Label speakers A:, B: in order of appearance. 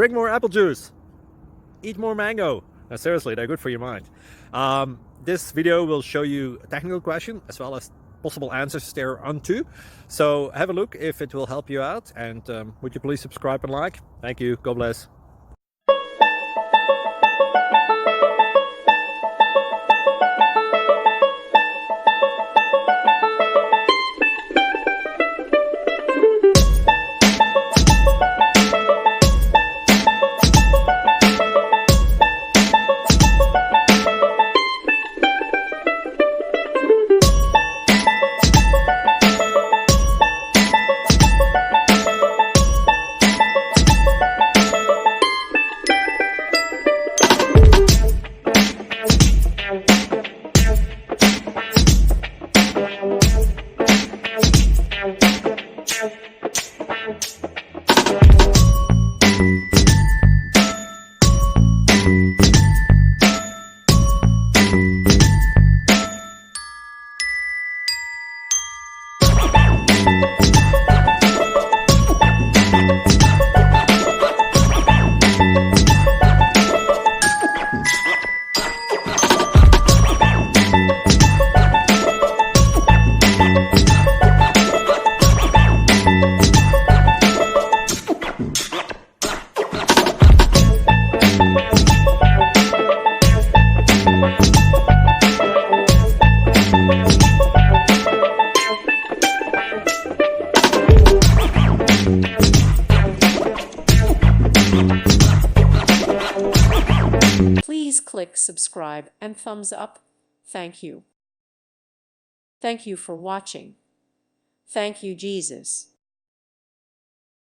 A: drink more apple juice, eat more mango. Now, seriously, they're good for your mind. This video will show you a technical question as well as possible answers thereunto. So have a look if it will help you out, and would you please subscribe and like? Thank you. God bless.
B: Please click subscribe and thumbs up. Thank you. Thank you for watching. Thank you, Jesus.